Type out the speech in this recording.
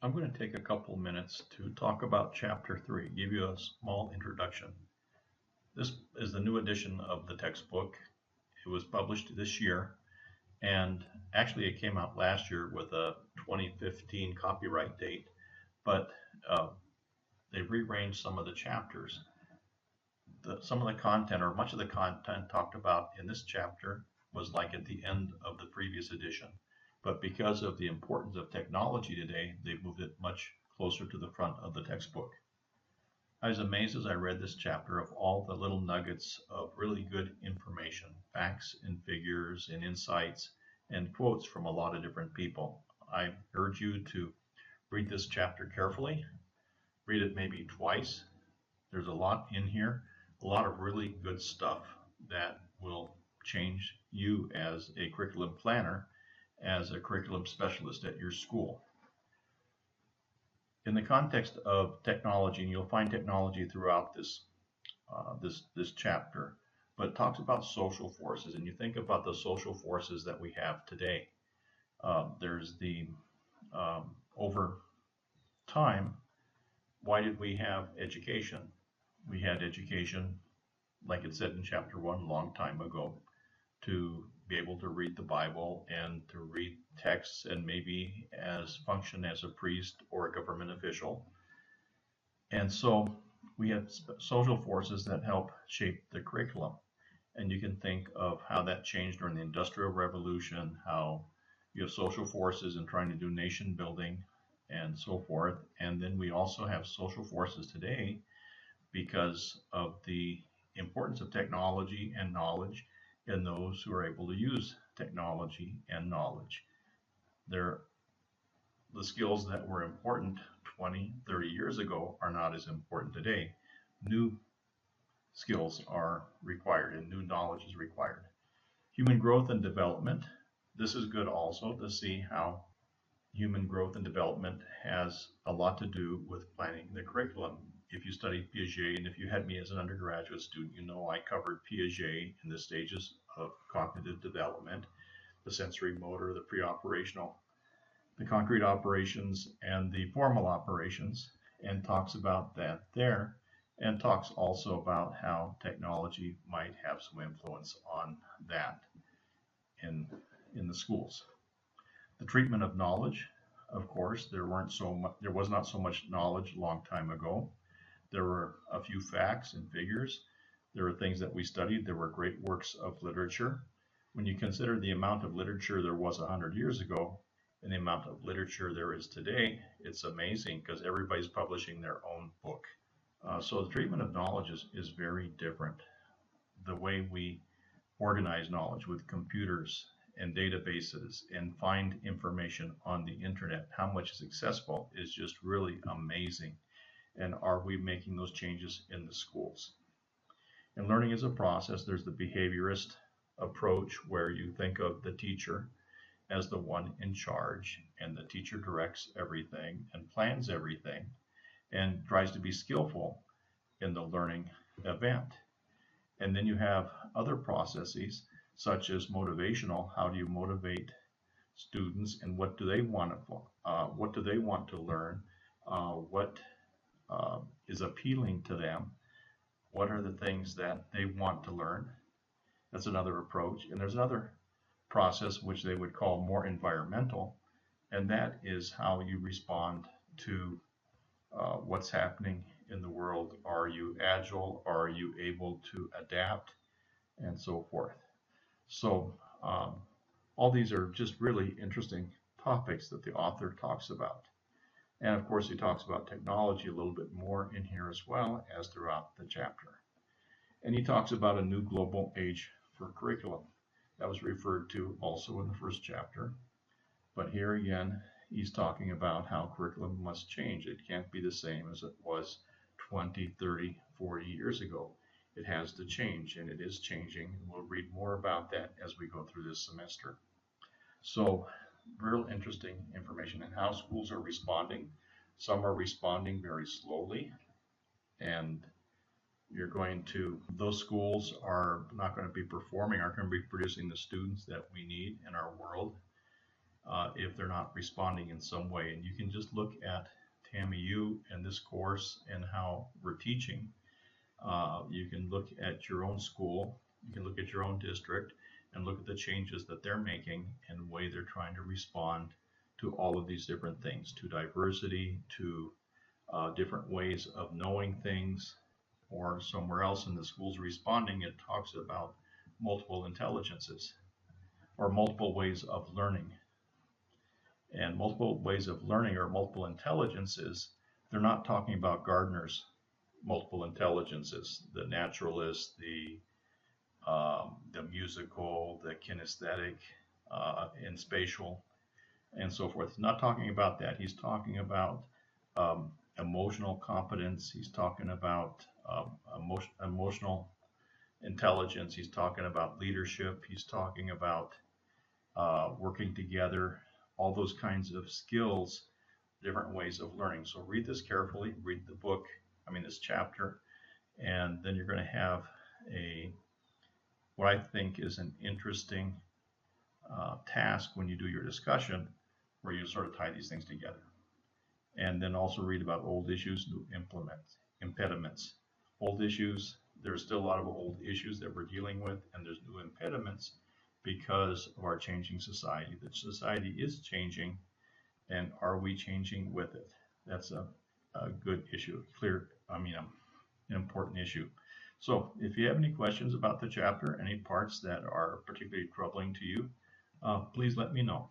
I'm going to take a couple minutes to talk about Chapter 3, give you a small introduction. This is the new edition of the textbook. It was published this year, and actually it came out last year with a 2015 copyright date, but uh, they rearranged some of the chapters. Some of the content, or much of the content talked about in this chapter, was like at the end of the previous edition. But because of the importance of technology today, they've moved it much closer to the front of the textbook. I was amazed as I read this chapter of all the little nuggets of really good information, facts and figures and insights and quotes from a lot of different people. I urge you to read this chapter carefully, read it maybe twice. There's a lot in here, a lot of really good stuff that will change you as a curriculum planner, as a curriculum specialist at your school. In the context of technology, and you'll find technology throughout this chapter, but it talks about social forces, and you think about the social forces that we have today. There's the over time, why did we have education? We had education, like it said in chapter 1, a long time ago, to be able to read the Bible and to read texts and maybe function as a priest or a government official. And so we have social forces that help shape the curriculum. And you can think of how that changed during the Industrial Revolution, how you have social forces in trying to do nation building and so forth. And then we also have social forces today because of the importance of technology and knowledge in those who are able to use technology and knowledge. The skills that were important 20, 30 years ago are not as important today. New skills are required and new knowledge is required. Human growth and development. This is good also to see how human growth and development has a lot to do with planning the curriculum. If you studied Piaget, and if you had me as an undergraduate student, you know I covered Piaget in the stages of cognitive development, the sensory motor, the pre-operational, the concrete operations, and the formal operations, and talks about that there, and talks also about how technology might have some influence on that in the schools. The treatment of knowledge, of course, there was not so much knowledge a long time ago. There were a few facts and figures. There were things that we studied. There were great works of literature. When you consider the amount of literature there was 100 years ago and the amount of literature there is today, it's amazing because everybody's publishing their own book. So the treatment of knowledge is very different. The way we organize knowledge with computers and databases and find information on the internet, how much is accessible is just really amazing. And are we making those changes in the schools? And learning is a process. There's the behaviorist approach where you think of the teacher as the one in charge, and the teacher directs everything and plans everything and tries to be skillful in the learning event. And then you have other processes such as motivational. How do you motivate students, and what do they want to learn? What is appealing to them? What are the things that they want to learn? That's another approach. And there's another process which they would call more environmental, and that is how you respond to what's happening in the world. Are you agile? Are you able to adapt? And so forth. So all these are just really interesting topics that the author talks about. And of course, he talks about technology a little bit more in here as well as throughout the chapter. And he talks about a new global age for curriculum. That was referred to also in the first chapter. But here again, he's talking about how curriculum must change. It can't be the same as it was 20, 30, 40 years ago. It has to change, and it is changing. We'll read more about that as we go through this semester. So, real interesting information and how schools are responding. Some are responding very slowly, and those schools are not going to be performing, aren't going to be producing the students that we need in our world. if they're not responding in some way. And you can just look at Tammy, you and this course and how we're teaching. You can look at your own school, you can look at your own district, and look at the changes that they're making and the way they're trying to respond to all of these different things, to diversity, to different ways of knowing things. Or somewhere else in the schools responding, it talks about multiple intelligences or multiple ways of learning. And multiple ways of learning or multiple intelligences, they're not talking about Gardner's multiple intelligences, the naturalist, the musical, the kinesthetic, and spatial, and so forth. He's not talking about that. He's talking about emotional competence. He's talking about emotional intelligence. He's talking about leadership. He's talking about working together, all those kinds of skills, different ways of learning. So read this carefully, read the book, this chapter, and then you're going to have what I think is an interesting task when you do your discussion, where you sort of tie these things together. And then also read about old issues, new impediments. Old issues, there's still a lot of old issues that we're dealing with, and there's new impediments because of our changing society. The society is changing, and are we changing with it? That's a good issue, an important issue. So if you have any questions about the chapter, any parts that are particularly troubling to you, please let me know.